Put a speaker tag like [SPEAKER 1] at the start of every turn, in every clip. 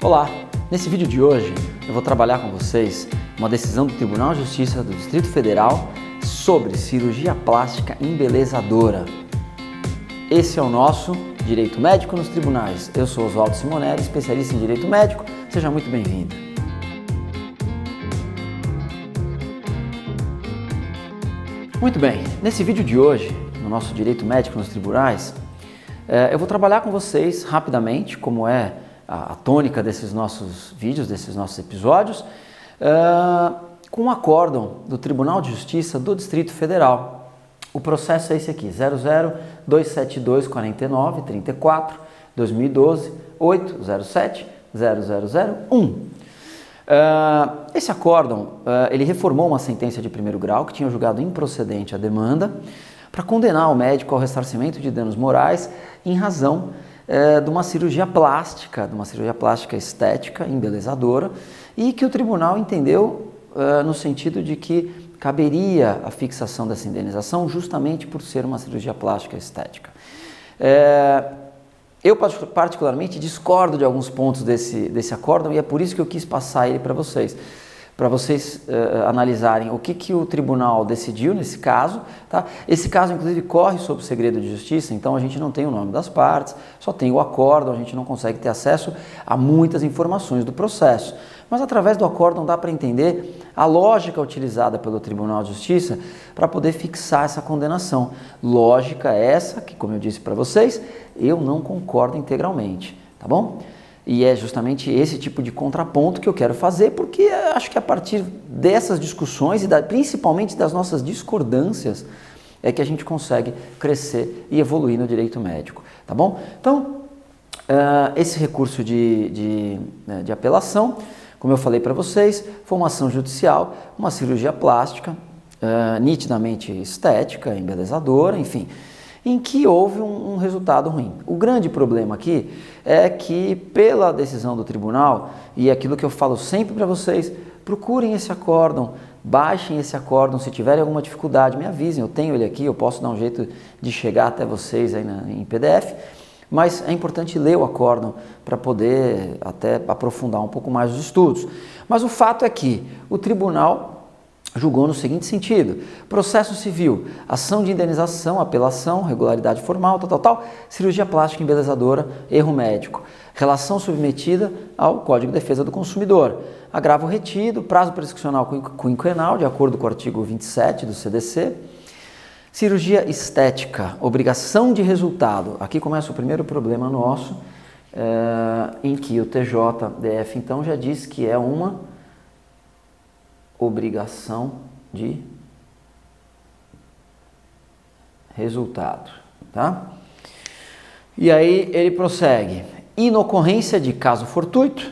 [SPEAKER 1] Olá! Nesse vídeo de hoje eu vou trabalhar com vocês uma decisão do Tribunal de Justiça do Distrito Federal sobre cirurgia plástica embelezadora. Esse é o nosso Direito Médico nos Tribunais. Eu sou Oswaldo Simonelli, especialista em Direito Médico. Seja muito bem-vindo. Muito bem, nesse vídeo de hoje, no nosso Direito Médico nos Tribunais, eu vou trabalhar com vocês rapidamente, como é a tônica desses nossos vídeos, desses nossos episódios, com um acórdão do Tribunal de Justiça do Distrito Federal. O processo é esse aqui, 00272449-2012-807-0001. Esse acórdão, ele reformou uma sentença de primeiro grau que tinha julgado improcedente a demanda para condenar o médico ao ressarcimento de danos morais em razão de uma cirurgia plástica estética, embelezadora, e que o tribunal entendeu no sentido de que caberia a fixação dessa indenização justamente por ser uma cirurgia plástica estética. Eu particularmente discordo de alguns pontos desse acórdão e é por isso que eu quis passar ele para vocês analisarem o que o tribunal decidiu nesse caso. Tá? Esse caso, inclusive, corre sob segredo de justiça, então a gente não tem o nome das partes, só tem o acórdão, a gente não consegue ter acesso a muitas informações do processo. Mas através do acórdão dá para entender a lógica utilizada pelo Tribunal de Justiça para poder fixar essa condenação. Lógica essa que, como eu disse para vocês, eu não concordo integralmente, tá bom? E é justamente esse tipo de contraponto que eu quero fazer, porque acho que a partir dessas discussões e principalmente das nossas discordâncias é que a gente consegue crescer e evoluir no direito médico, tá bom? Então, esse recurso de apelação, como eu falei para vocês, foi uma ação judicial, uma cirurgia plástica, nitidamente estética, embelezadora, enfim, em que houve um resultado ruim. O grande problema aqui é que, pela decisão do tribunal, e aquilo que eu falo sempre para vocês, procurem esse acórdão, baixem esse acórdão, se tiverem alguma dificuldade, me avisem, eu tenho ele aqui, eu posso dar um jeito de chegar até vocês aí em PDF, mas é importante ler o acórdão para poder até aprofundar um pouco mais os estudos. Mas o fato é que o tribunal julgou no seguinte sentido: processo civil, ação de indenização, apelação, regularidade formal, cirurgia plástica embelezadora, erro médico, relação submetida ao Código de Defesa do Consumidor, agravo retido, prazo prescricional quinquenal, de acordo com o artigo 27 do CDC, cirurgia estética, obrigação de resultado. Aqui começa o primeiro problema nosso, em que o TJDF então já diz que é uma obrigação de resultado, tá? E aí ele prossegue: inocorrência de caso fortuito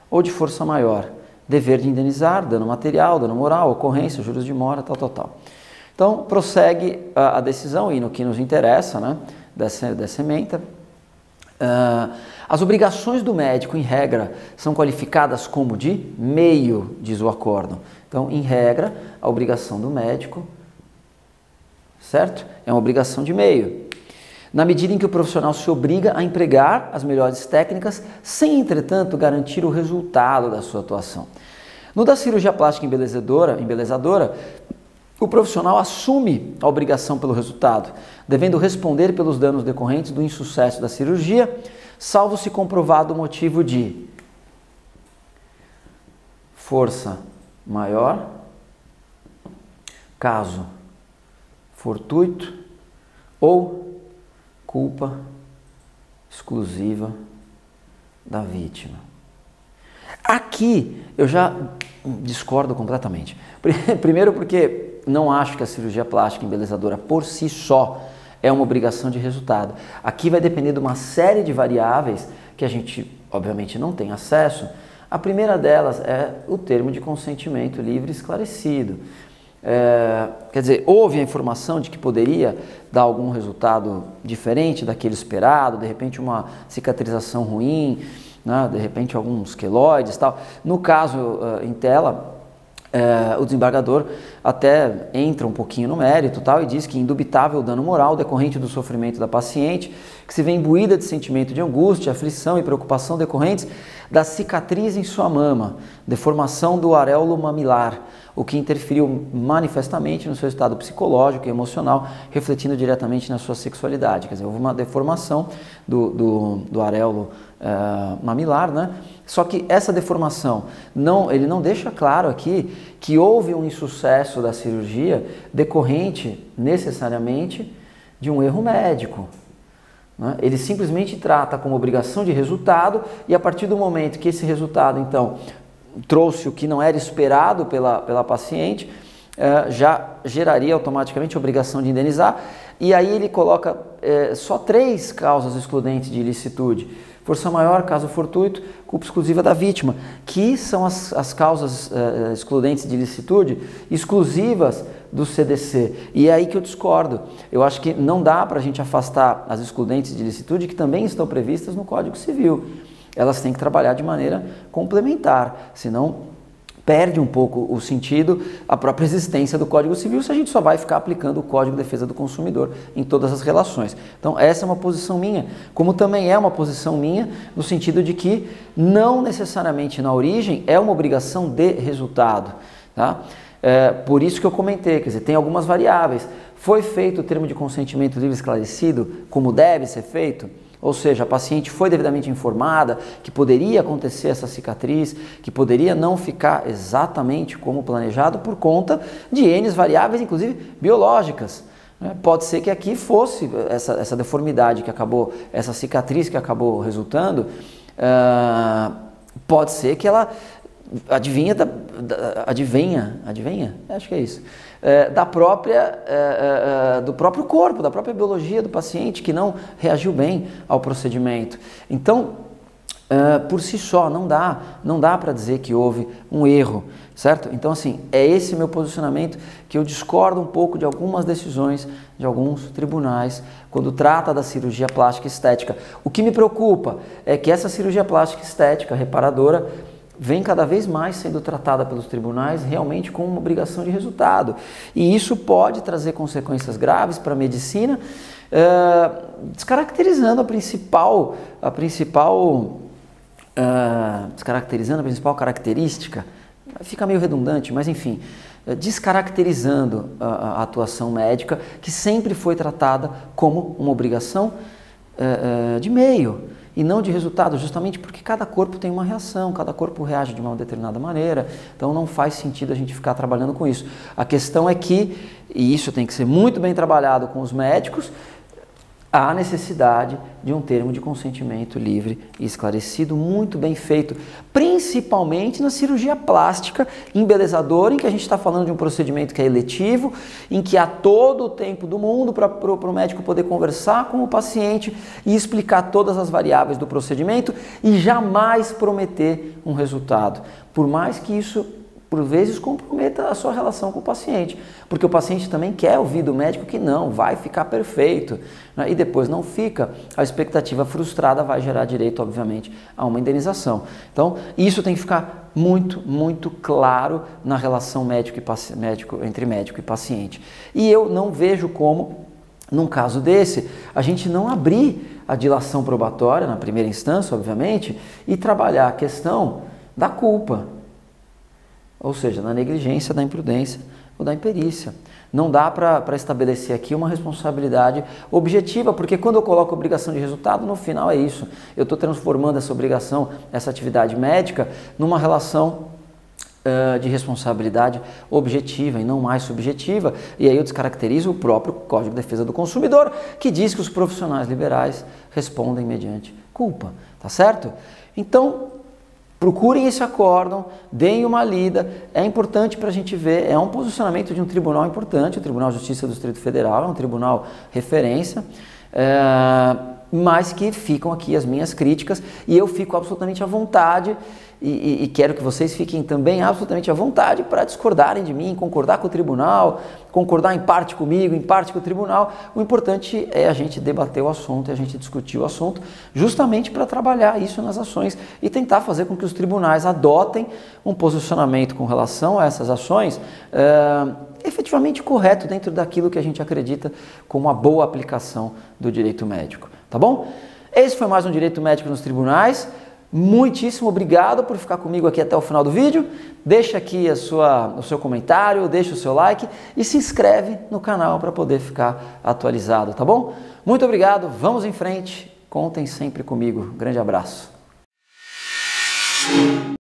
[SPEAKER 1] ou de força maior, dever de indenizar, dano material, dano moral, ocorrência, juros de mora, tal. Então prossegue a decisão, e no que nos interessa, né, dessa ementa. As obrigações do médico, em regra, são qualificadas como de meio, diz o acórdão. Então, em regra, a obrigação do médico, certo? É uma obrigação de meio. Na medida em que o profissional se obriga a empregar as melhores técnicas, sem, entretanto, garantir o resultado da sua atuação. No da cirurgia plástica embelezadora, o profissional assume a obrigação pelo resultado, devendo responder pelos danos decorrentes do insucesso da cirurgia, salvo se comprovado o motivo de força maior, caso fortuito ou culpa exclusiva da vítima. Aqui eu já discordo completamente. Primeiro porque não acho que a cirurgia plástica embelezadora por si só é uma obrigação de resultado. Aqui vai depender de uma série de variáveis que a gente, obviamente, não tem acesso. A primeira delas é o termo de consentimento livre e esclarecido. Quer dizer, houve a informação de que poderia dar algum resultado diferente daquele esperado, de repente uma cicatrização ruim, né, de repente alguns queloides, tal. No caso em tela, o desembargador até entra um pouquinho no mérito tal, e diz que indubitável dano moral decorrente do sofrimento da paciente, que se vê imbuída de sentimento de angústia, aflição e preocupação decorrentes da cicatriz em sua mama, deformação do areolo mamilar, o que interferiu manifestamente no seu estado psicológico e emocional, refletindo diretamente na sua sexualidade. Quer dizer, houve uma deformação do areolo mamilar, né? Só que essa deformação, ele não deixa claro aqui que houve um insucesso da cirurgia decorrente necessariamente de um erro médico, né? Ele simplesmente trata como obrigação de resultado, e a partir do momento que esse resultado, então, trouxe o que não era esperado pela paciente, já geraria automaticamente a obrigação de indenizar, e aí ele coloca só 3 causas excludentes de ilicitude: força maior, caso fortuito, culpa exclusiva da vítima, que são as causas excludentes de ilicitude exclusivas do CDC. E é aí que eu discordo. Eu acho que não dá para a gente afastar as excludentes de ilicitude, que também estão previstas no Código Civil. Elas têm que trabalhar de maneira complementar, senão perde um pouco o sentido, a própria existência do Código Civil, se a gente só vai ficar aplicando o Código de Defesa do Consumidor em todas as relações. Então essa é uma posição minha, como também é uma posição minha no sentido de que não necessariamente na origem é uma obrigação de resultado, tá? Por isso que eu comentei, quer dizer, tem algumas variáveis. Foi feito o termo de consentimento livre esclarecido como deve ser feito? Ou seja, a paciente foi devidamente informada que poderia acontecer essa cicatriz, que poderia não ficar exatamente como planejado por conta de N variáveis, inclusive biológicas. Pode ser que aqui fosse essa deformidade que acabou, essa cicatriz que acabou resultando, pode ser que ela adivinha? Acho que é isso. Do próprio corpo, da própria biologia do paciente, que não reagiu bem ao procedimento. Então, por si só, não dá para dizer que houve um erro, certo? Então, assim, é esse meu posicionamento, que eu discordo um pouco de algumas decisões de alguns tribunais quando trata da cirurgia plástica estética. O que me preocupa é que essa cirurgia plástica estética reparadora vem cada vez mais sendo tratada pelos tribunais realmente com uma obrigação de resultado. E isso pode trazer consequências graves para a medicina, descaracterizando a principal característica. Fica meio redundante, mas enfim, descaracterizando a atuação médica, que sempre foi tratada como uma obrigação de meio e não de resultado, justamente porque cada corpo tem uma reação, cada corpo reage de uma determinada maneira, então não faz sentido a gente ficar trabalhando com isso. A questão é que, e isso tem que ser muito bem trabalhado com os médicos, há necessidade de um termo de consentimento livre e esclarecido, muito bem feito, principalmente na cirurgia plástica embelezadora, em que a gente está falando de um procedimento que é eletivo, em que há todo o tempo do mundo para o médico poder conversar com o paciente e explicar todas as variáveis do procedimento e jamais prometer um resultado, por mais que isso por vezes comprometa a sua relação com o paciente, porque o paciente também quer ouvir do médico que não, vai ficar perfeito, né? E depois não fica, a expectativa frustrada vai gerar direito, obviamente, a uma indenização. Então, isso tem que ficar muito, muito claro na relação entre médico e paciente. E eu não vejo como, num caso desse, a gente não abrir a dilação probatória, na primeira instância, obviamente, e trabalhar a questão da culpa. Ou seja, da negligência, da imprudência ou da imperícia. Não dá para estabelecer aqui uma responsabilidade objetiva, porque quando eu coloco obrigação de resultado, no final é isso. Eu estou transformando essa obrigação, essa atividade médica, numa relação de responsabilidade objetiva e não mais subjetiva. E aí eu descaracterizo o próprio Código de Defesa do Consumidor, que diz que os profissionais liberais respondem mediante culpa. Tá certo? Então, procurem esse acórdão, deem uma lida, é importante para a gente ver, é um posicionamento de um tribunal importante, o Tribunal de Justiça do Distrito Federal, é um tribunal referência, mas que ficam aqui as minhas críticas e eu fico absolutamente à vontade e quero que vocês fiquem também absolutamente à vontade para discordarem de mim, concordar com o tribunal, concordar em parte comigo, em parte com o tribunal. O importante é a gente debater o assunto e a gente discutir o assunto justamente para trabalhar isso nas ações e tentar fazer com que os tribunais adotem um posicionamento com relação a essas ações efetivamente correto dentro daquilo que a gente acredita como uma boa aplicação do direito médico, tá bom? Esse foi mais um Direito Médico nos Tribunais. Muitíssimo obrigado por ficar comigo aqui até o final do vídeo. Deixa aqui o seu comentário, deixa o seu like e se inscreve no canal para poder ficar atualizado, tá bom? Muito obrigado, vamos em frente, contem sempre comigo. Grande abraço.